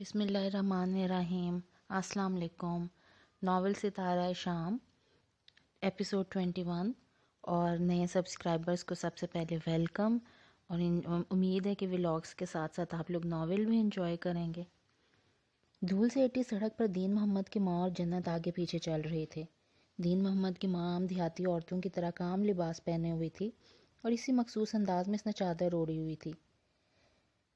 بسم اللہ الرحمن الرحیم۔ السلام علیکم۔ ناول ستارہ شام ایپیسوڈ 21 اور نئے سبسکرائبرز کو سب سے پہلے ویلکم، اور امید ہے کہ ولاگس کے ساتھ ساتھ آپ لوگ ناول بھی انجوائے کریں گے۔ دھول سے اٹی سڑک پر دین محمد کی ماں اور جنت آگے پیچھے چل رہے تھے۔ دین محمد کی ماں عام دیہاتی عورتوں کی طرح کام لباس پہنے ہوئی تھی اور اسی مخصوص انداز میں اس نے چادر اوڑھی ہوئی تھی۔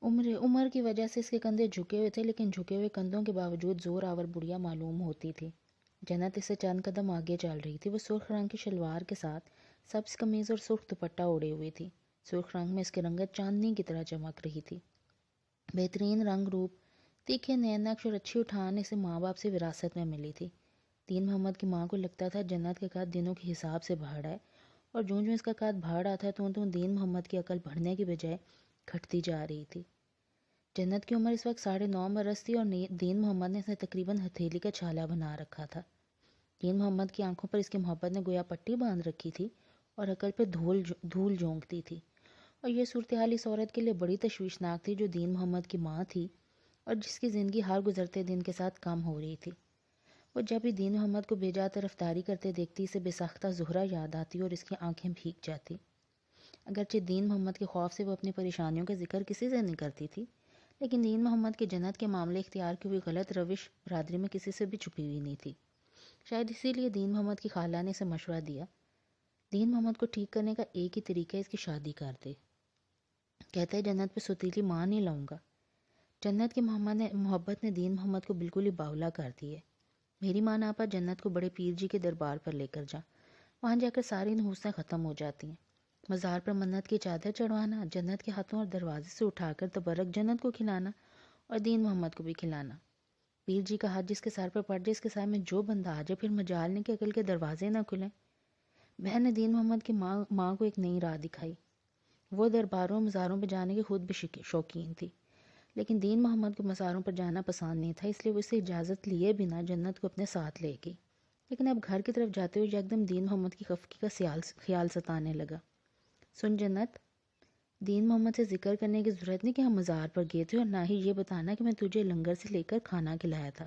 عمر کی وجہ سے اس کے کندھے جھکے ہوئے تھے، لیکن جھکے ہوئے کندھوں کے باوجود زور آور بڑھیا معلوم ہوتی تھی۔ جنت اس سے چند قدم آگے چل رہی تھی۔ وہ سرخ رنگ کی شلوار کے ساتھ سبز قمیض اور سرخ دوپٹہ اوڑھے ہوئی تھی۔ سرخ رنگ میں اس کی رنگت چاندنی کی طرح چمک رہی تھی۔ بہترین رنگ روپ، تیکھے نین نقش اور اچھی اٹھان اسے ماں باپ سے وراثت میں ملی تھی۔ دین محمد کی ماں کو لگتا تھا جنت کا قد دنوں کے حساب سے بڑھ رہا ہے، اور جوں جوں اس کا قد بڑھ رہا تھا تو دین محمد کی عقل بڑھنے کی بجائے گھٹتی جا رہی تھی۔ جنت کی عمر اس وقت 9.5 برس تھی اور دین محمد نے اسے تقریباً ہتھیلی کا چھالا بنا رکھا تھا۔ دین محمد کی آنکھوں پر اس کی محبت نے گویا پٹی باندھ رکھی تھی اور عقل پہ دھول جھونکتی تھی، اور یہ صورتحال اس عورت کے لیے بڑی تشویشناک تھی جو دین محمد کی ماں تھی اور جس کی زندگی ہر گزرتے دن کے ساتھ کم ہو رہی تھی۔ وہ جب بھی دین محمد کو بے جا طرفداری کرتے دیکھتی اسے بے ساختہ زہرہ یاد آتی اور اس کی آنکھیں بھیگ جاتی۔ اگرچہ دین محمد کے خوف سے وہ اپنی پریشانیوں کا ذکر کسی سے نہیں کرتی تھی، لیکن دین محمد کے جنت کے معاملے اختیار کی ہوئی غلط روش برادری میں کسی سے بھی چھپی ہوئی نہیں تھی۔ شاید اسی لیے دین محمد کی خالہ نے اسے مشورہ دیا، دین محمد کو ٹھیک کرنے کا ایک ہی طریقہ ہے، اس کی شادی کر دے۔ کہتا ہے جنت پہ ستیلی ماں نہیں لاؤں گا۔ جنت کی محبت نے دین محمد کو بالکل ہی باولا کر دی ہے۔ میری ماں نے آپا جنت کو بڑے پیر جی کے دربار پر لے کر جا، وہاں جا کر ساری نحوستیں ختم ہو جاتی ہیں۔ مزار پر منت کی چادر چڑھوانا، جنت کے ہاتھوں اور دروازے سے اٹھا کر تبرک جنت کو کھلانا اور دین محمد کو بھی کھلانا۔ پیر جی کا ہاتھ جس کے سر پر پڑ جائے اس کے سائے میں جو بندہ آ جائے، پھر مجال نہیں کہ عقل کے دروازے نہ کھلیں۔ بہن نے دین محمد کی ماں کو ایک نئی راہ دکھائی۔ وہ درباروں مزاروں پہ جانے کی خود بھی شوقین تھی، لیکن دین محمد کو مزاروں پر جانا پسند نہیں تھا، اس لیے وہ اسے اجازت لیے بنا جنت کو اپنے ساتھ لے گئی۔ لیکن اب گھر کی طرف جاتے ہوئے یکدم دین محمد کی خفگی کا خیال ستانے لگا۔ سن جنت، دین محمد سے ذکر کرنے کی ضرورت نہیں کہ ہم مزار پر گئے تھے، اور نہ ہی یہ بتانا کہ میں تجھے لنگر سے لے کر کھانا کھلایا تھا۔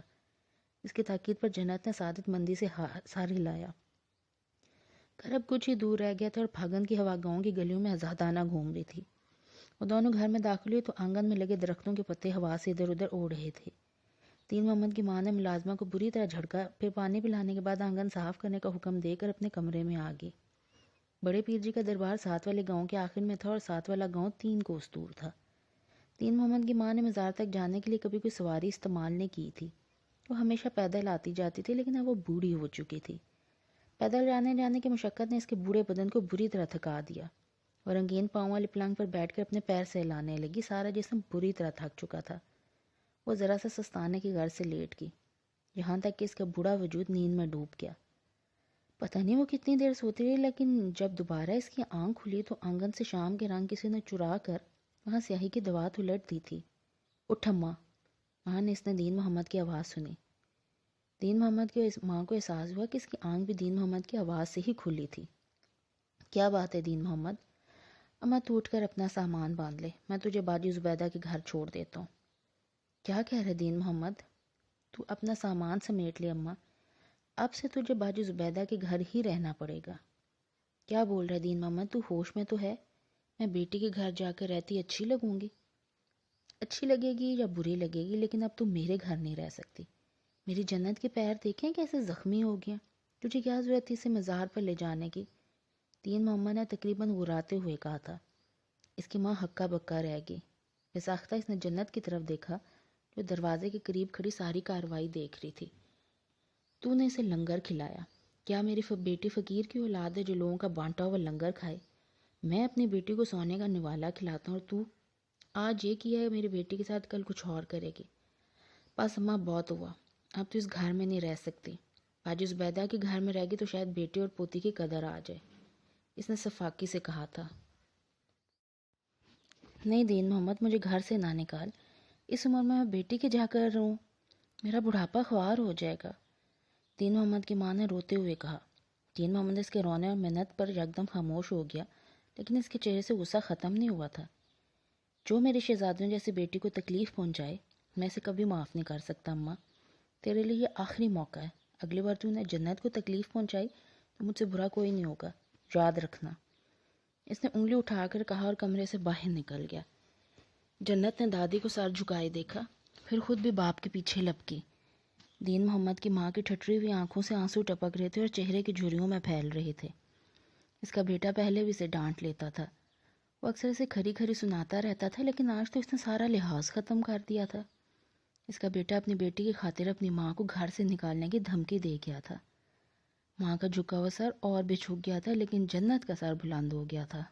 اس کی تاکید پر جنت نے سعادت مندی سے سر ہلایا۔ گھر اب کچھ ہی دور رہ گیا تھا اور پھاگن کی ہوا گاؤں کی گلیوں میں آزادانہ گھوم رہی تھی۔ وہ دونوں گھر میں داخل ہوئے تو آنگن میں لگے درختوں کے پتے ہوا سے ادھر ادھر اڑ رہے تھے۔ دین محمد کی ماں نے ملازمہ کو بری طرح جھڑکا، پھر پانی پلانے کے بعد آنگن صاف کرنے کا حکم دے کر اپنے کمرے میں آ گئی۔ بڑے پیر جی کا دربار 7 والے گاؤں کے آخر میں تھا اور 7 والا گاؤں 3 کوس دور تھا۔ دین محمد کی ماں نے مزار تک جانے کے لیے کبھی کوئی سواری استعمال نہیں کی تھی۔ وہ ہمیشہ پیدل آتی جاتی تھی، لیکن اب وہ بوڑھی ہو چکی تھی۔ پیدل جانے کی مشقت نے اس کے بوڑھے بدن کو بری طرح تھکا دیا۔ وہ رنگین پاؤں والے پلنگ پر بیٹھ کر اپنے پیر سہلانے لگی، سارا جسم بری طرح تھک چکا تھا۔ وہ ذرا سا سستانے کی غرض سے لیٹ گئی، یہاں تک کہ اس کا بوڑھا وجود نیند میں ڈوب گیا۔ پتہ نہیں وہ کتنی دیر سوتی رہی، لیکن جب دوبارہ اس کی آنکھ کھلی تو آنگن سے شام کے رنگ کسی نے چرا کر وہاں سیاہی کی دوات الٹ دی تھی۔ اٹھ اماں، ماں نے اس نے دین محمد کی آواز سنی۔ دین محمد کی ماں کو احساس ہوا کہ اس کی آنکھ بھی دین محمد کی آواز سے ہی کھلی تھی۔ کیا بات ہے دین محمد؟ اماں تو اٹھ کر اپنا سامان باندھ لے، میں تجھے باجی زبیدہ کے گھر چھوڑ دیتا ہوں۔ کیا کہہ رہے دین محمد؟ تو اپنا سامان سمیٹ لے اماں، اب سے تجھے باجی زبیدہ کے گھر ہی رہنا پڑے گا۔ کیا بول رہا ہے دین محمد؟ تو ہوش میں تو ہے؟ میں بیٹی کے گھر جا کر رہتی اچھی لگوں گی؟ اچھی لگے گی یا بری لگے گی، لیکن اب تو میرے گھر نہیں رہ سکتی۔ میری جنت کے پیر دیکھیں کیسے زخمی ہو گیا، تجھے کیا ضرورت تھی اسے مزار پر لے جانے کی؟ دین محمد نے تقریباً غراتے ہوئے کہا تھا۔ اس کی ماں ہکا بکا رہ گئی۔ بساختہ اس نے جنت کی طرف دیکھا جو دروازے کے قریب کھڑی ساری کارروائی دیکھ رہی تھی۔ تو نے اسے لنگر کھلایا، کیا میری بیٹی فقیر کی اولاد ہے جو لوگوں کا بانٹا ہوا لنگر کھائے؟ میں اپنی بیٹی کو سونے کا نوالا کھلاتا ہوں اور تو آج یہ کیا ہے میری بیٹی کے ساتھ، کل کچھ اور کرے گی۔ بس اماں بہت ہوا، اب تو اس گھر میں نہیں رہ سکتی۔ باجی زبیدہ کے گھر میں رہ گی تو شاید بیٹی اور پوتی کی قدر آ جائے، اس نے صفاقی سے کہا تھا۔ نہیں دین محمد، مجھے گھر سے نہ نکال، اس عمر میں بیٹی کے جا کر رہوں، میرا بڑھاپا خوار ہو جائے گا۔ دین محمد کی ماں نے روتے ہوئے کہا۔ دین محمد اس کے رونے اور منت پر یکدم خاموش ہو گیا، لیکن اس کے چہرے سے غصہ ختم نہیں ہوا تھا۔ جو میری شہزادیوں جیسی بیٹی کو تکلیف پہنچائے میں اسے کبھی معاف نہیں کر سکتا اماں، تیرے لیے یہ آخری موقع ہے، اگلی بار تو نے جنت کو تکلیف پہنچائی تو مجھ سے برا کوئی نہیں ہوگا، یاد رکھنا۔ اس نے انگلی اٹھا کر کہا اور کمرے سے باہر نکل گیا۔ جنت نے دادی کو سر جھکائے دیکھا، پھر خود بھی باپ کے پیچھے لپکی۔ دین محمد کی ماں کی ٹھٹری ہوئی آنکھوں سے آنسو ٹپک رہے تھے اور چہرے کی جھریوں میں پھیل رہے تھے۔ اس کا بیٹا پہلے بھی اسے ڈانٹ لیتا تھا، وہ اکثر اسے کھری کھری سناتا رہتا تھا، لیکن آج تو اس نے سارا لحاظ ختم کر دیا تھا۔ اس کا بیٹا اپنی بیٹی کی خاطر اپنی ماں کو گھر سے نکالنے کی دھمکی دے گیا تھا۔ ماں کا جھکا ہوا سر اور بھی جھک گیا تھا، لیکن جنت کا سر بلند ہو گیا تھا۔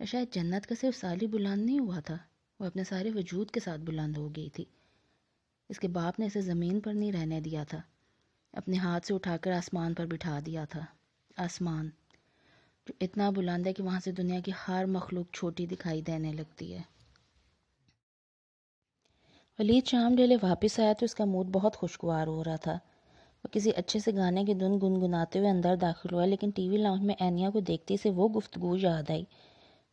شاید جنت کا صرف سال ہی بلند نہیں ہوا تھا، وہ اپنے سارے وجود کے ساتھ بلند ہو گئی تھی۔ اس کے باپ نے اسے زمین پر نہیں رہنے دیا تھا، اپنے ہاتھ سے اٹھا کر آسمان پر بٹھا دیا تھا۔ آسمان جو اتنا بلند ہے کہ وہاں سے دنیا کی ہر مخلوق چھوٹی دکھائی دینے لگتی ہے۔ ولید شام ڈھلے واپس آیا تو اس کا موڈ بہت خوشگوار ہو رہا تھا۔ وہ کسی اچھے سے گانے کی دھن گنگناتے ہوئے اندر داخل ہوا، لیکن ٹی وی لاؤنج میں اینیا کو دیکھتے سے وہ گفتگو یاد آئی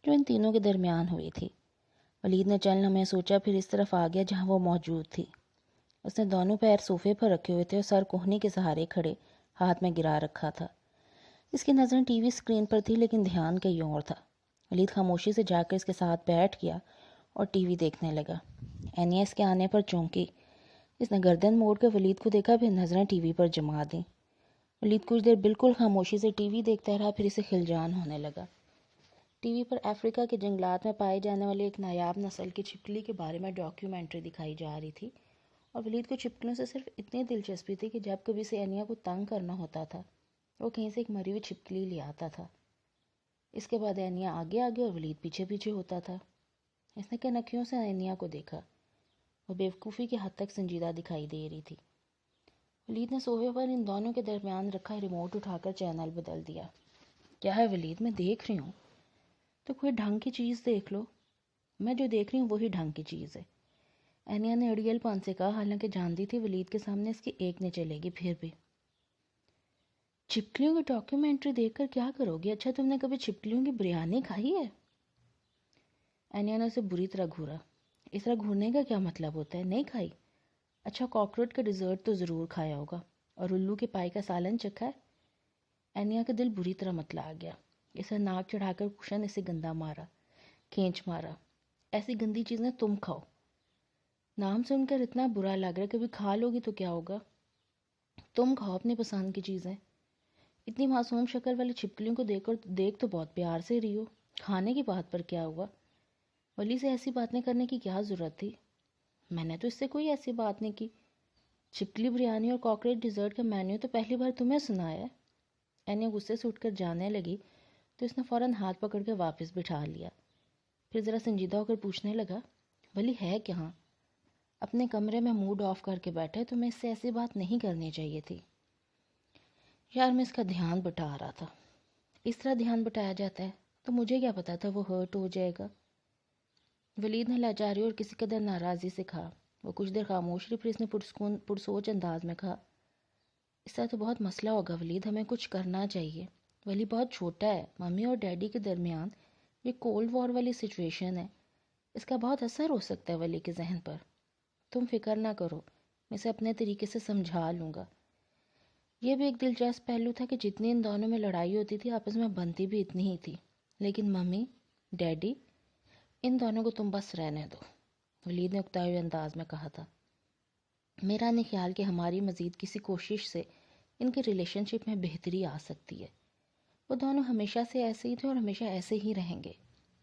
جو ان تینوں کے درمیان ہوئی تھی۔ ولید نے چند لمحے سوچا، پھر اس طرف آ گیا جہاں وہ موجود تھی۔ اس نے دونوں پیر صوفے پر رکھے ہوئے تھے اور سر کوہنی کے سہارے کھڑے ہاتھ میں گرا رکھا تھا۔ اس کی نظر ٹی وی اسکرین پر تھی، لیکن دھیان کہیں اور تھا۔ ولید خاموشی سے جا کر اس کے ساتھ بیٹھ گیا اور ٹی وی دیکھنے لگا۔ اینیا اس کے آنے پر چونکی۔ اس نے گردن موڑ کر ولید کو دیکھا، پھر نظریں ٹی وی پر جما دیں۔ ولید کچھ دیر بالکل خاموشی سے ٹی وی دیکھتا رہا، پھر اسے خلجان ہونے لگا۔ ٹی وی پر افریقہ کے جنگلات میں پائے جانے والی ایک نایاب نسل کی چھپکلی کے بارے میں ڈاکیومنٹری دکھائی جا رہی تھی، اور ولید کو چھپکلیوں سے صرف اتنی دلچسپی تھی کہ جب کبھی سے اینیا کو تنگ کرنا ہوتا تھا وہ کہیں سے ایک مری ہوئی چھپکلی لے آتا تھا۔ اس کے بعد اینیا آگے آگے اور ولید پیچھے پیچھے ہوتا تھا۔ اس نے کنکھیوں سے اینیا کو دیکھا، وہ بیوقوفی کی حد تک سنجیدہ دکھائی دے رہی تھی۔ ولید نے صوفے پر ان دونوں کے درمیان رکھا ریموٹ اٹھا کر چینل بدل دیا۔ کیا ہے ولید؟ میں دیکھ رہی ہوں۔ تو کوئی ڈھنگ کی چیز دیکھ لو۔ میں جو دیکھ رہی ہوں وہی ڈھنگ کی چیز ہے، اینیا نے اڑیل پان سے کہا، حالانکہ جانتی تھی ولید کے سامنے اس کی ایک نہیں چلے گی۔ پھر بھی چھپکلیوں کی ڈاکیومنٹری دیکھ کر کیا کرو گی؟ اچھا تم نے کبھی چھپکلیوں کی بریانی کھائی ہے؟ اینیا نے اسے بری طرح گھورا۔ اس طرح گھورنے کا کیا مطلب ہوتا ہے؟ نہیں کھائی؟ اچھا کاکروچ کا ڈیزرٹ تو ضرور کھایا ہوگا، اور الو کے پائی کا سالن چکھا ہے؟ اینیا کا دل بری طرح متلا آ گیا۔ اسے ناک چڑھا کر کشن اسے گندا مارا، کھینچ مارا۔ ایسی گندی چیزیں تم کھاؤ؟ نام سن کر اتنا برا لگ رہا ہے، کبھی کھا لوگی تو کیا ہوگا؟ تم کھاؤ اپنی پسند کی چیزیں۔ اتنی معصوم شکل والی چھپکلیوں کو دیکھ تو بہت پیار سے رہی ہو، کھانے کی بات پر کیا ہوا؟ ولی سے ایسی باتیں کرنے کی کیا ضرورت تھی؟ میں نے تو اس سے کوئی ایسی بات نہیں کی۔ چھپکلی بریانی اور کاکریچ ڈیزرٹ کا مینیو تو پہلی بار تمہیں سنایا ہے۔ اینیا غصے سے اٹھ کر جانے لگی تو اس نے فوراً ہاتھ پکڑ کے واپس بٹھا لیا، پھر ذرا سنجیدہ ہو کر پوچھنے لگا، ولی ہے کہاں؟ اپنے کمرے میں موڈ آف کر کے بیٹھے، تو میں اس سے ایسی بات نہیں کرنی چاہیے تھی۔ یار میں اس کا دھیان بٹا رہا تھا۔ اس طرح دھیان بٹایا جاتا ہے؟ تو مجھے کیا پتا تھا وہ ہرٹ ہو جائے گا؟ ولید نے لاچاری اور کسی قدر ناراضی سے کہا۔ وہ کچھ دیر خاموش رہی، پھر اس نے پرسوچ انداز میں کہا، اس طرح تو بہت مسئلہ ہوگا ولید، ہمیں کچھ کرنا چاہیے۔ ولی بہت چھوٹا ہے، ممی اور ڈیڈی کے درمیان یہ کولڈ وار والی سچویشن ہے، اس کا بہت اثر ہو سکتا ہے ولی کے ذہن پر۔ تم فکر نہ کرو، میں اسے اپنے طریقے سے سمجھا لوں گا۔ یہ بھی ایک دلچسپ پہلو تھا کہ جتنی ان دونوں میں لڑائی ہوتی تھی آپس میں بنتی بھی اتنی ہی تھی، لیکن ممی ڈیڈی ان دونوں کو تم بس رہنے دو، ولید نے اکتائے ہوئے انداز میں کہا تھا۔ میرا نہیں خیال کہ ہماری مزید کسی کوشش سے ان کے ریلیشن شپ میں بہتری آ سکتی ہے۔ وہ دونوں ہمیشہ سے ایسے ہی تھے اور ہمیشہ ایسے ہی رہیں گے۔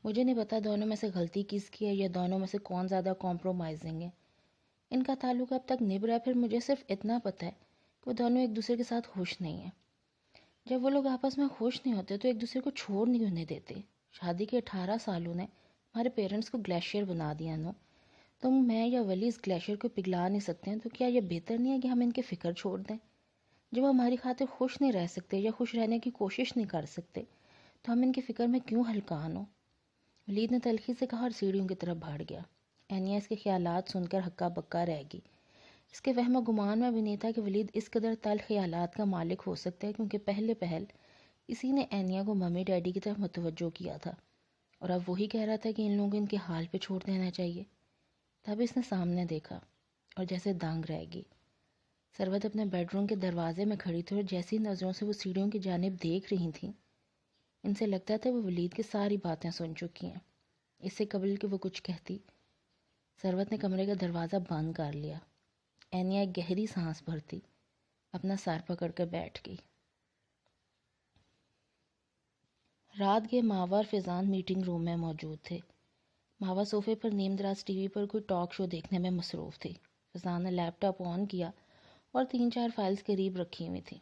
مجھے نہیں پتا دونوں میں سے غلطی کس کی ہے یا دونوں میں سے کون زیادہ کمپرومائزنگ ہے۔ ان کا تعلق اب تک نبھ رہا ہے، پھر مجھے صرف اتنا پتہ ہے کہ وہ دونوں ایک دوسرے کے ساتھ خوش نہیں ہیں۔ جب وہ لوگ آپس میں خوش نہیں ہوتے تو ایک دوسرے کو چھوڑ نہیں ہونے دیتے۔ شادی کے 18 سالوں نے ہمارے پیرنٹس کو گلیشیئر بنا دیا نو۔ تم، میں یا ولی اس گلیشیئر کو پگھلا نہیں سکتے ہیں، تو کیا یہ بہتر نہیں ہے کہ ہم ان کے فکر چھوڑ دیں؟ جب وہ ہماری خاطر خوش نہیں رہ سکتے یا خوش رہنے کی کوشش نہیں کر سکتے تو ہم ان کی فکر میں کیوں ہلکان ہوں؟ ولید نے تلخی سے کہا اور سیڑھیوں کی طرف بڑھ گیا۔ اینیا اس کے خیالات سن کر ہکا بکا رہ گئی۔ اس کے وہم و گمان میں بھی نہیں تھا کہ ولید اس قدر تلخ خیالات کا مالک ہو سکتا ہے، کیونکہ پہل اسی نے اینیا کو ممی ڈیڈی کی طرف متوجہ کیا تھا، اور اب وہی کہہ رہا تھا کہ ان لوگوں کو ان کے حال پہ چھوڑ دینا چاہیے۔ تب اس نے سامنے دیکھا اور جیسے دنگ رہ گئی۔ ثروت اپنے بیڈ روم کے دروازے میں کھڑی تھی اور جیسی نظروں سے وہ سیڑھیوں کی جانب دیکھ رہی تھیں، ان سے لگتا تھا وہ ولید کی ساری باتیں سن چکی ہیں، اس سے قبل کہ وہ کچھ کہتی۔ ثروت نے کمرے کا دروازہ بند کر لیا۔ اینیا ایک گہری سانس بھرتی، اپنا سر پکڑ کر بیٹھ گئی۔ رات کے ماوا اور فیضان میٹنگ روم میں موجود تھے۔ ماوا صوفے پر نیم دراز ٹی وی پر کوئی ٹاک شو دیکھنے میں مصروف تھی۔ فیضان نے لیپ ٹاپ آن کیا اور 3-4 فائلز قریب رکھی ہوئی تھی۔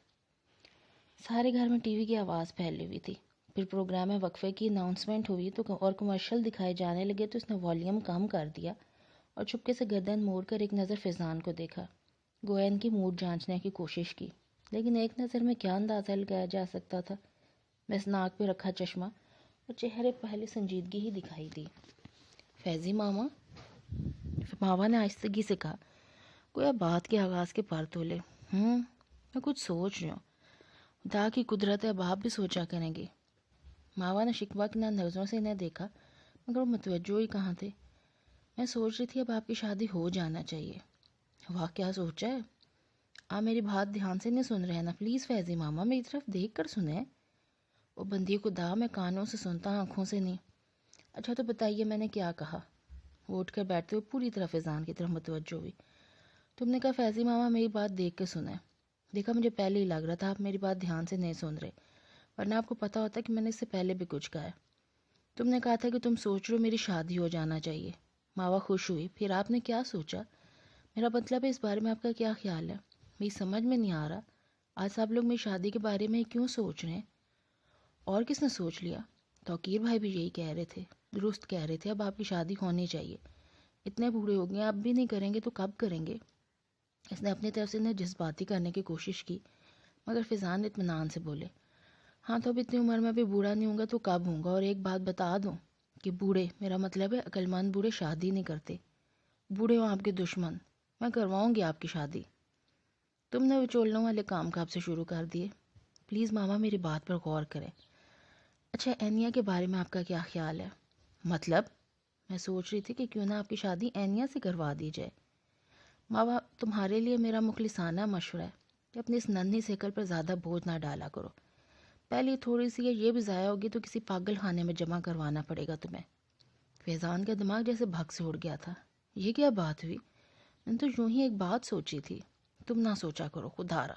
سارے گھر میں ٹی وی کی آواز پھیلی ہوئی تھی۔ پھر پروگرام میں وقفے کی اناؤنسمنٹ ہوئی اور کمرشل دکھائے جانے لگے تو اس نے والیوم کم کر دیا اور چپکے سے گردن موڑ کر ایک نظر فیضان کو دیکھا، گویا ان کی موڈ جانچنے کی کوشش کی، لیکن ایک نظر میں کیا اندازہ لگایا جا سکتا تھا؟ بس ناک پہ رکھا چشمہ اور چہرے پہلے سنجیدگی ہی دکھائی دی۔ فیضی ماما، ماوا نے آہستگی سے کہا، گویا بات کے آغاز کے پر تولے۔ میں کچھ سوچ رہی ہوں، خدا کی قدرت ہے، اب آپ بھی سوچا کریں گے۔ ماوا نے شکوہ کی نظروں سے انہیں دیکھا، مگر وہ متوجہ ہی کہاں تھے۔ میں سوچ رہی تھی اب آپ کی شادی ہو جانا چاہیے۔ واہ، کیا سوچا ہے؟ آپ میری بات دھیان سے نہیں سن رہے ہیں نا؟ پلیز فیضی ماما میری طرف دیکھ کر سنیں۔ وہ بندی کو دا، میں کانوں سے سنتا آنکھوں سے نہیں۔ اچھا تو بتائیے میں نے کیا کہا؟ وہ اٹھ کر بیٹھتے ہوئے پوری طرح فیضان کی طرف متوجہ ہوئی۔ تم نے کہا فیضی ماما میری بات دیکھ کے سنیں۔ دیکھا مجھے پہلے ہی لگ رہا تھا آپ میری بات دھیان سے نہیں سن رہے، ورنہ آپ کو پتا ہوتا کہ میں نے اس سے پہلے بھی کچھ کہا ہے۔ تم نے کہا تھا کہ تم سوچ رہے ہو میری شادی ہو جانا چاہیے۔ ماوا خوش ہوئی۔ پھر آپ نے کیا سوچا؟ میرا مطلب ہے اس بارے میں آپ کا کیا خیال ہے؟ میری سمجھ میں نہیں آ رہا، آج سب لوگ میری شادی کے بارے میں کیوں سوچ رہے ہیں؟ اور کس نے سوچ لیا؟ توقیر بھائی بھی یہی کہہ رہے تھے، درست کہہ رہے تھے، اب آپ کی شادی ہونی چاہیے۔ اتنے بوڑھے ہو گئے ہیں، اب بھی نہیں کریں گے تو کب کریں گے؟ اس نے اپنی طرف سے انہیں جذباتی کرنے کی کوشش کی، مگر فیضان اطمینان سے بولے، ہاں تو اب اتنی عمر میں بھی بوڑھا نہیں ہوں گا تو کب ہوں گا؟ اور ایک بات بتا دوں کہ بوڑھے، میرا مطلب ہے عقل مند بوڑھے شادی نہیں کرتے۔ بوڑھے ہوں آپ کے دشمن، میں کرواؤں گی آپ کی شادی۔ تم نے وچولنوں والے کام کب سے شروع کر دیے؟ پلیز ماما میری بات پر غور کریں۔ اچھا اینیا کے بارے میں آپ کا کیا خیال ہے؟ مطلب؟ میں سوچ رہی تھی کہ کیوں نہ آپ کی شادی اینیا سے کروا دی جائے۔ ماما تمہارے لیے میرا مخلصانہ مشورہ ہے کہ اپنی اس ننھی سیکل پر زیادہ بوجھ نہ ڈالا کرو۔ پہلی تھوڑی سی یہ بھی ضائع ہوگی تو کسی پاگل خانے میں جمع کروانا پڑے گا تمہیں۔ فیضان کا دماغ جیسے بھگ سے اڑ گیا تھا۔ یہ کیا بات ہوئی؟ میں نے تو یوں ہی ایک بات سوچی تھی، تم نہ سوچا کرو خدا را۔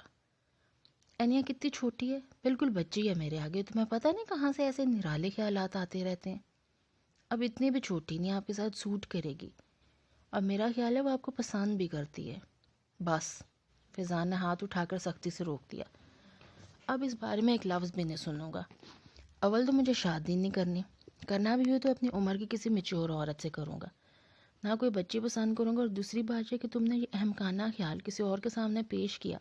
اینیا کتنی چھوٹی ہے، بالکل بچی ہے میرے آگے، تمہیں پتہ نہیں کہاں سے ایسے نرالے خیالات آتے رہتے ہیں۔ اب اتنی بھی چھوٹی نہیں، آپ کے ساتھ سوٹ کرے گی، اور میرا خیال ہے وہ آپ کو پسند بھی کرتی ہے۔ بس، فیضان نے ہاتھ اٹھا کر سختی سے روک دیا، اب اس بارے میں ایک لفظ بھی نہیں سنوں گا۔ اول تو مجھے شادی نہیں کرنی، کرنا بھی ہو تو اپنی عمر کی کسی میچور عورت سے کروں گا، نہ کوئی بچی پسند کروں گا۔ اور دوسری بات یہ کہ تم نے یہ احمقانہ خیال کسی اور کے سامنے پیش کیا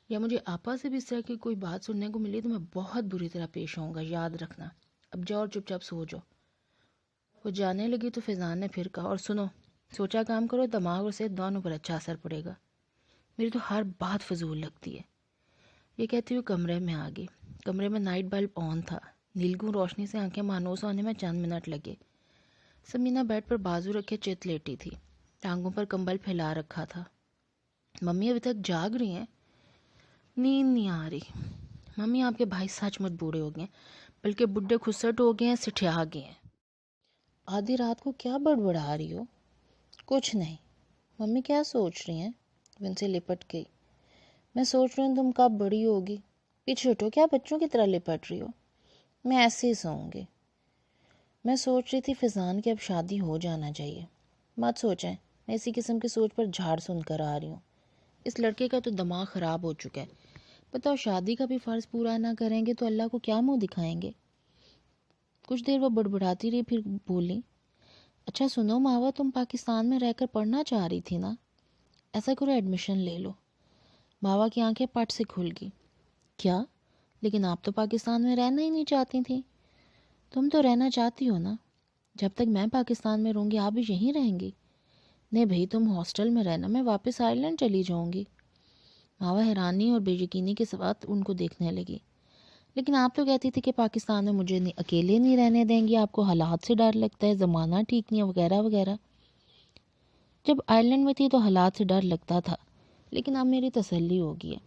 یا مجھے آپا سے بھی اس طرح کی کوئی بات سننے کو ملی تو میں بہت بری طرح پیش ہوں گا، یاد رکھنا۔ اب جاؤ اور چپ چاپ سو جاؤ۔ وہ جانے لگی تو فیضان نے پھر کہا، اور سنو، سوچا کام کرو، دماغ اور صحت دونوں پر اچھا اثر پڑے گا۔ میری تو ہر بات فضول لگتی ہے۔ یہ کہتی ہوئی کمرے میں آ گئی۔ کمرے میں نائٹ بلب آن تھا۔ نیلگوں روشنی سے آنکھیں مانوس ہونے میں چند منٹ لگے۔ سمینہ بیڈ پر بازو رکھے چت لیٹی تھی، ٹانگوں پر کمبل پھیلا رکھا تھا۔ ممی ابھی تک جاگ رہی ہیں؟ نیند نہیں آ رہی ممی، آپ کے بھائی سچ مچ بوڑھے ہو گئے ہیں، بلکہ بڈھے خسٹ ہو گئے ہیں، سٹھیا گئے ہیں۔ آدھی رات کو کیا بڑبڑا رہی ہو؟ کچھ نہیں ممی، کیا سوچ رہی ہیں؟ وہ ان سے لپٹ گئی۔ میں سوچ رہی ہوں تم کب بڑی ہوگی۔ پیچھے ہٹو، کیا بچوں کی طرح لپٹ رہی ہو؟ میں ایسے ہی سوؤں گی۔ میں سوچ رہی تھی فیضان کی اب شادی ہو جانا چاہیے۔ مت سوچیں، میں اسی قسم کی سوچ پر جھاڑ سن کر آ رہی ہوں۔ اس لڑکے کا تو دماغ خراب ہو چکا ہے۔ بتاؤ، شادی کا بھی فرض پورا نہ کریں گے تو اللہ کو کیا منہ دکھائیں گے؟ کچھ دیر وہ بڑبڑاتی رہی، پھر بولی، اچھا سنو ماوا، تم پاکستان میں رہ کر پڑھنا چاہ رہی تھی نا؟ ایسا کرو ایڈمیشن لے لو۔ ماوا کی آنکھیں پٹ سے کھل گئی۔ کیا؟ لیکن آپ تو پاکستان میں رہنا ہی نہیں چاہتی تھیں۔ تم تو رہنا چاہتی ہو نا؟ جب تک میں پاکستان میں رہوں گی آپ بھی یہیں رہیں گی؟ نہیں بھائی، تم ہاسٹل میں رہنا، میں واپس آئرلینڈ چلی جاؤں گی۔ ماوا حیرانی اور بے یقینی کے ساتھ ان کو دیکھنے لگی۔ لیکن آپ تو کہتی تھی کہ پاکستان میں مجھے اکیلے نہیں رہنے دیں گی، آپ کو حالات سے ڈر لگتا ہے، زمانہ ٹھیک نہیں ہے، وغیرہ وغیرہ۔ جب آئرلینڈ میں تھی تو حالات سے ڈر لگتا تھا، لیکن اب میری تسلی ہو گئی ہے۔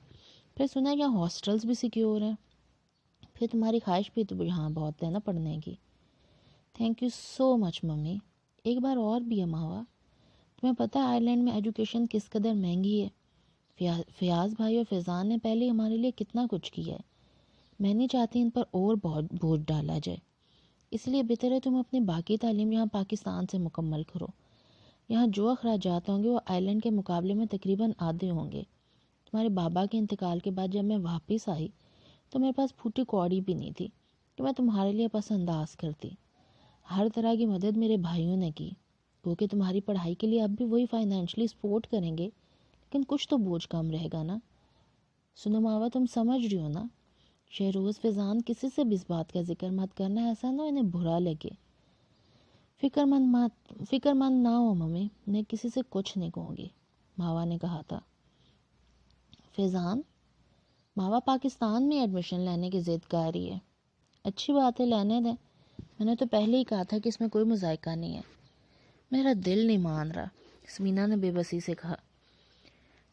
پھر سنا ہے یہاں ہاسٹلز بھی سیکیور ہیں، پھر تمہاری خواہش بھی تو یہاں بہت ہے نا پڑھنے کی۔ Thank you so much mummy. ایک بار اور بھی ہے ماوا، تمہیں پتہ ہے آئرلینڈ میں ایجوکیشن کس قدر مہنگی ہے؟ فیاض بھائی اور فیضان نے پہلے ہمارے لیے کتنا کچھ کیا ہے، میں نہیں چاہتی ان پر اور بہت بوجھ ڈالا جائے، اس لیے بہتر ہے تم اپنی باقی تعلیم یہاں پاکستان سے مکمل کرو۔ یہاں جو اخراجات ہوں گے وہ آئرلینڈ کے مقابلے میں تقریباً آدھے ہوں گے۔ تمہارے بابا کے انتقال کے بعد جب میں واپس آئی تو میرے پاس پھوٹی کوڑی بھی نہیں تھی کہ میں تمہارے لیے پس انداز کرتی۔ ہر طرح کی مدد میرے بھائیوں نے کی، کیونکہ تمہاری پڑھائی کے لیے اب بھی وہی فائنینشلی سپورٹ کریں گے، لیکن کچھ تو بوجھ کم رہے گا نا۔ سنو ماوا، تم سمجھ رہی ہو نا، شہروز فیضان کسی سے بھی اس بات کا ذکر مت کرنا، ایسا نہ انہیں برا لگے۔ فکر مند نہ ہو ممی، میں کسی سے کچھ نہیں کہوں گی، ماوا نے کہا تھا۔ فیضان، ماوا پاکستان میں ایڈمیشن لینے کی ضد کر رہی ہے۔ اچھی بات ہے، لینے دیں، میں نے تو پہلے ہی کہا تھا کہ اس میں کوئی مذائقہ نہیں ہے۔ میرا دل نہیں مان رہا، سمینا نے بے بسی سے کہا۔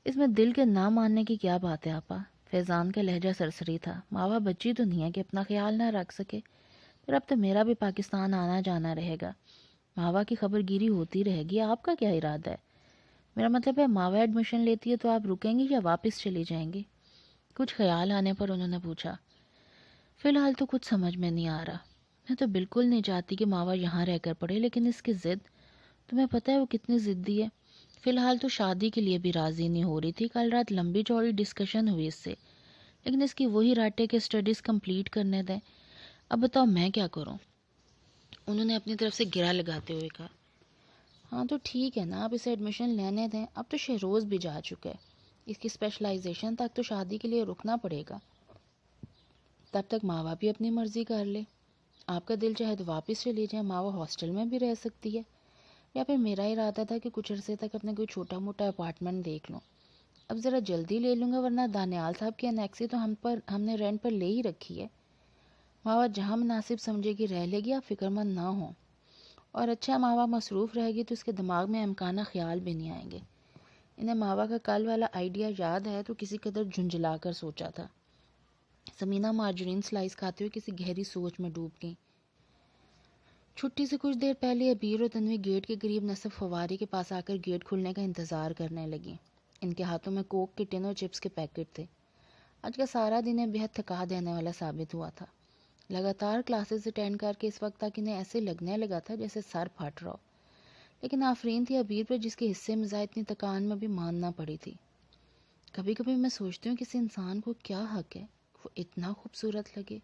اس میں دل کے نہ ماننے کی کیا بات ہے آپا؟ فیضان کا لہجہ سرسری تھا۔ ماوا بچی تو نہیں ہے کہ اپنا خیال نہ رکھ سکے، پھر اب تو میرا بھی پاکستان آنا جانا رہے گا، ماوا کی خبر گیری ہوتی رہے گی۔ آپ کا کیا ارادہ ہے؟ میرا مطلب ہے ماوا ایڈمیشن لیتی ہے تو آپ رکیں گی یا واپس چلی جائیں گی؟ کچھ خیال آنے پر انہوں نے پوچھا۔ فی الحال تو کچھ سمجھ میں نہیں آ رہا، میں تو بالکل نہیں چاہتی کہ ماوا یہاں رہ کر پڑھے، لیکن اس کی ضد، تمہیں پتہ ہے وہ کتنی ضدی ہے۔ فی الحال تو شادی کے لیے بھی راضی نہیں ہو رہی تھی، کل رات لمبی چوڑی ڈسکشن ہوئی اس سے، لیکن اس کی وہی راٹے کے اسٹڈیز کمپلیٹ کرنے دیں۔ اب بتاؤ میں کیا کروں؟ انہوں نے اپنی طرف سے گرا لگاتے ہوئے کہا۔ ہاں تو ٹھیک ہے نا، اب اسے ایڈمیشن لینے دیں، اب تو شہروز بھی جا چکا ہے، اس کی اسپیشلائزیشن تک تو شادی کے لیے رکنا پڑے گا، تب تک ماوا بھی اپنی مرضی کر لے۔ آپ کا دل چاہے تو واپس چلی جائیں، ماوا ہاسٹل میں بھی رہ سکتی ہے، یا پھر میرا ارادہ تھا کہ کچھ عرصے تک اپنا کوئی چھوٹا موٹا اپارٹمنٹ دیکھ لوں، اب ذرا جلدی لے لوں گا، ورنہ دانیال صاحب کی انیکسی تو ہم نے رینٹ پر لے ہی رکھی ہے۔ ماوا جہاں مناسب سمجھے گی رہ لے گی، آپ فکر مند نہ ہوں۔ اور اچھا، ماوا مصروف رہے گی تو اس کے دماغ میں امکانہ خیال بھی نہیں آئیں گے۔ انہیں ماوا کا کل والا آئیڈیا یاد ہے تو کسی قدر جھنجھلا کر سوچا تھا۔ سمینا مارجرین سلائس کھاتے ہوئے کسی گہری سوچ میں ڈوب گئیں۔ چھٹی سے کچھ دیر پہلے ابیر اور تنوی گیٹ کے قریب نصف فوارے کے پاس آ کر گیٹ کھلنے کا انتظار کرنے لگیں۔ ان کے ہاتھوں میں کوک کے ٹن اور چپس کے پیکٹ تھے۔ آج کا سارا دن بہت تھکا دینے والا ثابت ہوا تھا۔ لگاتار کلاسز اٹینڈ کر کے اس وقت تک انہیں ایسے لگنے لگا تھا جیسے سر پھٹ رہا ہو، لیکن آفرین تھی ابیر پر جس کے حصے میں اتنی تکان میں بھی ماننا پڑی تھی۔ کبھی کبھی میں سوچتی ہوں کسی انسان کو کیا حق ہے وہ اتنا خوبصورت لگے۔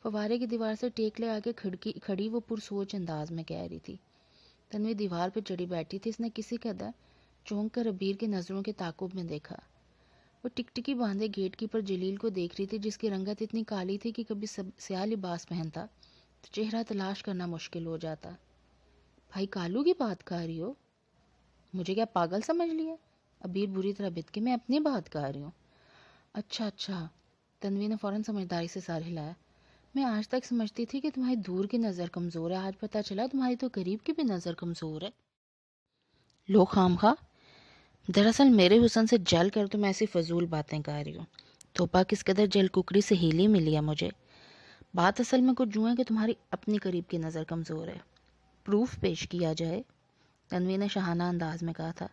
فوارے کی دیوار سے ٹیک لے آگے کھڑی وہ پرسوچ انداز میں کہہ رہی تھی۔ تنوی دیوار پہ چڑھی بیٹھی تھی، اس نے کسی قدر چونک کر ابیر کی نظروں کے تعاقب میں دیکھا۔ وہ ٹکٹکی باندھے گیٹ کیپر جلیل کو دیکھ رہی تھی جس کی رنگت اتنی کالی تھی کہ کبھی سیاہ لباس پہنتا تو چہرہ تلاش کرنا مشکل ہو جاتا۔ بھائی کالو کی بات کر رہی ہو؟ مجھے کیا پاگل سمجھ لیا؟ ابیر بری طرح بت کے، میں اپنی بات کر رہی ہوں۔ اچھا، تنوی نے فوراً سمجھداری سے سر ہلایا۔ میں آج تک سمجھتی تھی کہ تمہاری دور کی نظر کمزور ہے، آج پتہ چلا تمہاری تو قریب کی بھی نظر کمزور ہے۔ لو خامخواہ، دراصل میرے حسن سے جل کر تو میں ایسی فضول باتیں کر رہی ہوں، توپا کس قدر جل ککڑی سے ہیلی ملی ہے مجھے۔ بات اصل میں کچھ یوں ہے کہ تمہاری اپنی قریب کی نظر کمزور ہے۔ پروف پیش کیا جائے، تنوی نے شاہانہ انداز میں کہا تھا۔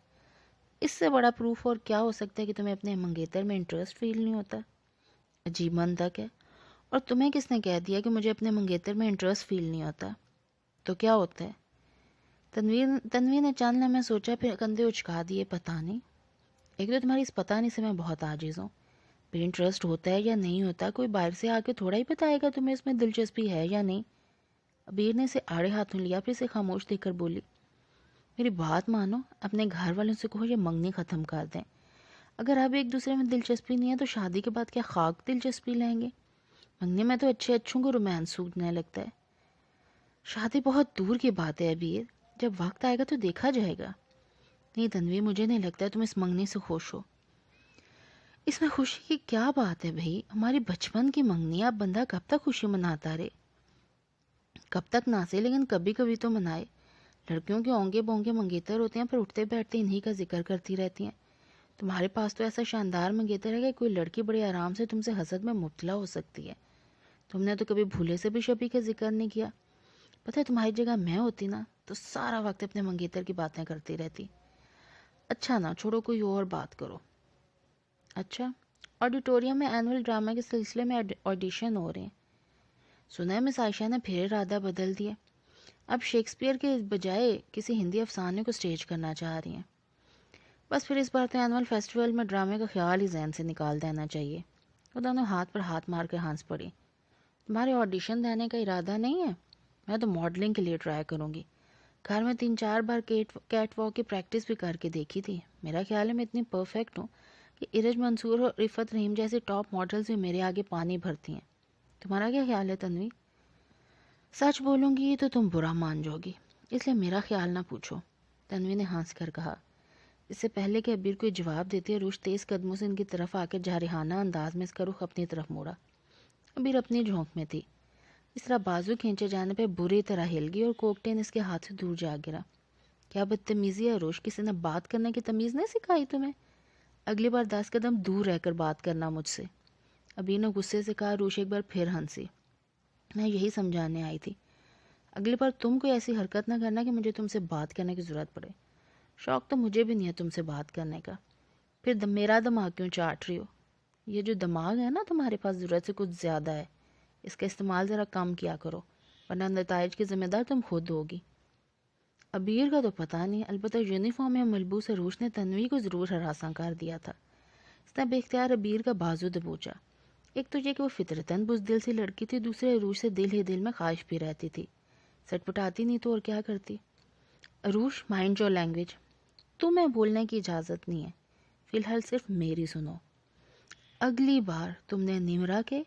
اس سے بڑا پروف اور کیا ہو سکتا ہے کہ تمہیں اپنے منگیتر میں انٹرسٹ فیل نہیں ہوتا؟ عجیب منطق ہے، اور تمہیں کس نے کہہ دیا کہ مجھے اپنے منگیتر میں انٹرسٹ فیل نہیں ہوتا؟ تو کیا ہوتا ہے؟ تنوی نے چند لمحے سوچا، پھر کندھے اچکا دیے۔ پتہ نہیں، ایک تو تمہاری اس پتہ نہیں سے میں بہت عاجز ہوں، پھر انٹرسٹ ہوتا ہے یا نہیں ہوتا کوئی باہر سے آ کے تھوڑا ہی بتائے گا تمہیں اس میں دلچسپی ہے یا نہیں۔ ابیر نے اسے آڑے ہاتھوں لیا، پھر اسے خاموش دیکھ کر بولی، میری بات مانو، اپنے گھر والوں سے کہو یہ منگنی ختم کر دیں۔ اگر اب ایک دوسرے میں دلچسپی نہیں ہے تو شادی کے بعد کیا خاک دلچسپی لیں گے؟ منگنی میں تو اچھے اچھوں کو رومانس سوکھنے لگتا ہے۔ شادی بہت دور کی بات ہے ابیر، جب وقت آئے گا تو دیکھا جائے گا۔ نہیں تنوی، مجھے نہیں لگتا تم اس منگنی سے خوش ہو۔ اس میں خوشی کی کیا بات ہے بھائی، ہماری بچپن کی منگنی، اب بندہ کب تک خوشی مناتا رہے؟ کب تک نہ سے، لیکن کبھی کبھی تو منائے۔ لڑکیوں کے اونگے بونگے منگیتر ہوتے ہیں، پر اٹھتے بیٹھتے انہی کا ذکر کرتی رہتی ہیں۔ تمہارے پاس تو ایسا شاندار منگیتر ہے کہ کوئی لڑکی بڑے آرام سے تم سے حسد میں مبتلا ہو سکتی ہے۔ تم نے تو کبھی بھولے سے بھی شبی کا ذکر نہیں کیا۔ پتہ ہے تمہاری جگہ میں ہوتی نا تو سارا وقت اپنے منگیتر کی باتیں کرتی رہتی۔ اچھا نا چھوڑو، کوئی اور بات کرو۔ اچھا، آڈیٹوریم میں اینول ڈرامہ کے سلسلے میں آڈیشن ہو رہے ہیں۔ سنا ہے مس عائشہ نے پھر ارادہ بدل دیا، اب شیکسپیئر کے بجائے کسی ہندی افسانے کو سٹیج کرنا چاہ رہی ہیں۔ بس پھر اس بار تو اینول فیسٹیول میں ڈرامے کا خیال ہی ذہن سے نکال دینا چاہیے۔ وہ دونوں ہاتھ پر ہاتھ مار کے ہنس پڑی۔ تمہارے آڈیشن دینے کا ارادہ نہیں ہے؟ میں تو ماڈلنگ کے لیے ٹرائی کروں گی۔ گھر میں 3-4 بار کیٹ واک کی پریکٹس بھی کر کے دیکھی تھی۔ میرا خیال ہے میں اتنی پرفیکٹ ہوں کہ ارج منصور اور رفت رحیم جیسے ٹاپ ماڈلز بھی میرے آگے پانی بھرتی ہیں۔ تمہارا کیا خیال ہے تنوی؟ سچ بولوں گی تو تم برا مان جاؤ گی، اس لیے میرا خیال نہ پوچھو، تنوی نے ہنس کر کہا۔ اس سے پہلے کہ ابیر کوئی جواب دیتے، عروج تیز قدموں سے ان کی طرف آ کے جارحانہ انداز میں اس کا رخ اپنی طرف موڑا۔ ابیر اپنی جھونک میں تھی، اس طرح بازو کھینچے جانے پہ بری طرح ہل گئی اور کوکٹین اس کے ہاتھ سے دور جا گرا۔ کیا بدتمیزی ہے عروج، کسی نے بات کرنے کی تمیز نہیں سکھائی تمہیں؟ اگلی بار 10 قدم دور رہ کر بات کرنا مجھ سے۔ ابیر نے غصے سے کہا۔ عروج ایک بار پھر ہنسی۔ میں یہی سمجھانے آئی تھی، اگلی بار تم کوئی ایسی حرکت نہ کرنا کہ مجھے تم سے بات کرنے کی ضرورت پڑے۔ شوق تو مجھے بھی نہیں ہے تم سے بات کرنے کا، پھر میرا دماغ کیوں چاٹ رہی ہو؟ یہ جو دماغ ہے نا تمہارے پاس ضرورت سے کچھ زیادہ ہے، اس کا استعمال ذرا کم کیا کرو، ورنہ نتائج کی ذمہ دار تم خود ہوگی۔ ابیر کا تو پتہ نہیں، البتہ یونیفارم میں ملبوس عروج نے تنوی کو ضرور ہراساں کر دیا تھا۔ اس نے بے اختیار ابیر کا بازو دبوچا۔ ایک تو یہ کہ وہ فطرتاً بزدل سی لڑکی تھی، دوسرے عروج سے دل ہی دل میں خواہش بھی رہتی تھی، سٹ پٹاتی نہیں تو اور کیا کرتی۔ عروج مائنڈ یور لینگویج، تمہیں بولنے کی اجازت نہیں ہے، فی الحال صرف میری سنو۔ اگلی بار تم نے نمرا کے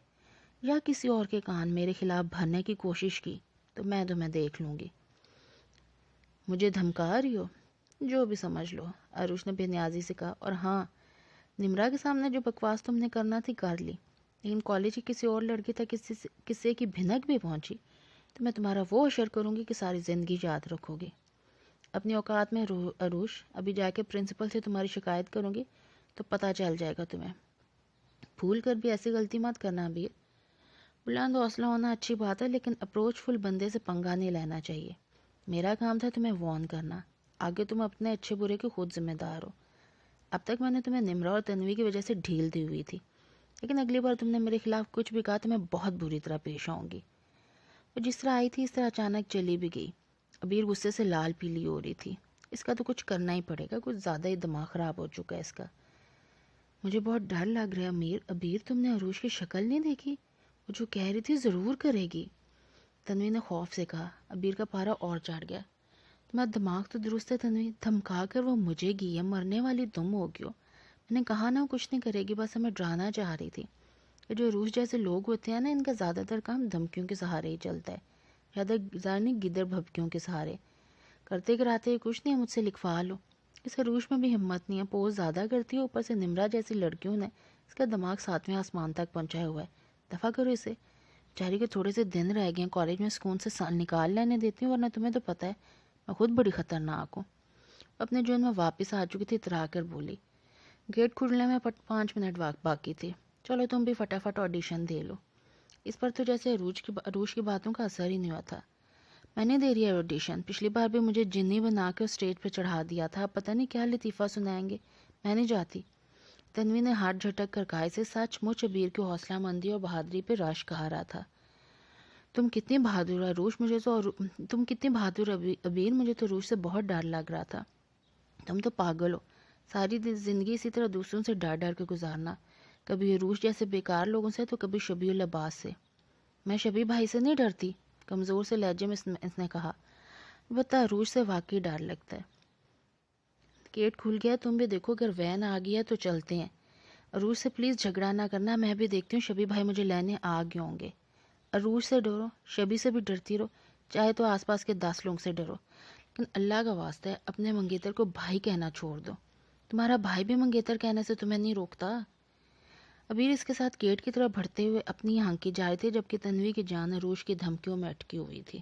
یا کسی اور کے کان میرے خلاف بھرنے کی کوشش کی تو میں تمہیں دیکھ لوں گی۔ مجھے دھمکا رہی ہو؟ جو بھی سمجھ لو، عروج نے بے نیازی سے کہا۔ اور ہاں، نمرا کے سامنے جو بکواس تم نے کرنا تھی کر لی، لیکن کالج کی کسی اور لڑکی تک کسی کی بھنک بھی پہنچی تو میں تمہارا وہ اشر کروں گی کہ ساری زندگی یاد رکھو گی۔ اپنی اوقات میں عروج، ابھی جا کے پرنسپل سے تمہاری شکایت کروں گی تو پتہ چل جائے گا تمہیں۔ بھول کر بھی ایسی غلطی مت کرنا ابیر۔ بلند حوصلہ ہونا اچھی بات ہے، لیکن اپروچ فل بندے سے پنگا نہیں لینا چاہیے۔ میرا کام تھا تمہیں وارن کرنا، آگے تم اپنے اچھے برے کے خود ذمہ دار ہو۔ اب تک میں نے تمہیں نمرا اور تنوی کی وجہ سے ڈھیل دی ہوئی تھی، لیکن اگلی بار تم نے میرے خلاف کچھ بھی کہا تو میں بہت بری طرح پیش آؤں گی۔ وہ جس طرح آئی تھی اس طرح اچانک چلی بھی گئی۔ ابیر غصے سے لال پیلی ہو رہی تھی۔ اس کا تو کچھ کرنا ہی پڑے گا، کچھ زیادہ ہی دماغ خراب ہو چکا ہے اس کا۔ مجھے بہت ڈر لگ رہا ہے ابیر، تم نے عروج کی شکل نہیں دیکھی؟ وہ جو کہہ رہی تھی ضرور کرے گی، تنوی نے خوف سے کہا۔ ابیر کا پارا اور چڑھ گیا۔ تمہارا دماغ تو درست ہے تنوی، دھمکا کر وہ مجھے گئی ہے، مرنے والی تم ہو گی ہو۔ میں نے کہا نا کچھ نہیں کرے گی، بس ہمیں ڈرانا چاہ رہی تھی۔ یہ جو عروج جیسے لوگ ہوتے ہیں نا، ان کا زیادہ تر کام دھمکیوں کے سہارے ہی چلتا ہے، زیادہ نہیں گدڑ بھبکیوں کے سہارے۔ کرتے کراتے کچھ نہیں، مجھ سے لکھوا لو۔ اس عروج میں بھی ہمت نہیں ہے، پوز زیادہ کرتی ہے، اوپر سے نمرا جیسی لڑکیوں نے اس کا دماغ 7ویں آسمان تک پہنچایا ہوا ہے۔ دفع کرو اسے، بیچاری کے تھوڑے سے دن رہ گئے ہیں کالج میں، سکون سے نکال لینے دیتی ہوں، ورنہ تمہیں تو پتہ ہے میں خود بڑی خطرناک ہوں۔ اپنے جون میں واپس آ چکی تھی، اترا کر بولی۔ گیٹ کھلنے میں 5 منٹ باقی تھے، چلو تم بھی فٹافٹ آڈیشن دے لو۔ اس پر تو جیسے عروج کی باتوں کا اثر ہی نہیں ہوا تھا۔ میں نہیں دے رہی ہے آڈیشن، پچھلی بار بھی مجھے جنی بنا کے اسٹیج پہ چڑھا دیا تھا، پتہ نہیں کیا لطیفہ سنائیں گے، میں نہیں جاتی۔ تنوی نے ہاتھ جھٹک کر کہا، اسے سچ مچ ابیر کی حوصلہ مندی اور بہادری پہ رشک آ رہا تھا۔ تم کتنی بہادر ہے عروج، ابیر، مجھے تو عروج سے بہت ڈر لگ رہا تھا۔ تم تو پاگل ہو، ساری زندگی اسی طرح دوسروں سے ڈر ڈر کے گزارنا، کبھی عروج جیسے بیکار لوگوں سے تو کبھی شبیہ اللباس سے۔ میں شبیہ بھائی سے نہیں ڈرتی، کمزور سے لہجے میں اس نے کہا۔ البتہ عروج سے واقعی ڈر لگتا ہے۔ گیٹ کھل گیا، تم بھی دیکھو، اگر وین آ گیا تو چلتے ہیں۔ عروج سے پلیز جھگڑا نہ کرنا، میں بھی دیکھتی ہوں شبیہ بھائی مجھے لینے آ گئے ہوں گے۔ عروج سے ڈرو، شبیہ سے بھی ڈرتی رہو، چاہے تو آس پاس کے 10 لوگ سے ڈرو، لیکن اللہ کا واسطہ ہے اپنے منگیتر کو بھائی کہنا چھوڑ دو۔ تمہارا بھائی بھی منگیتر کہنے سے تمہیں نہیں روکتا۔ ابیر اس کے ساتھ گیٹ کی طرف بڑھتے ہوئے اپنی ہانکی جا رہے تھے، جبکہ تنوی کی جان عروج کی دھمکیوں میں اٹکی ہوئی تھی۔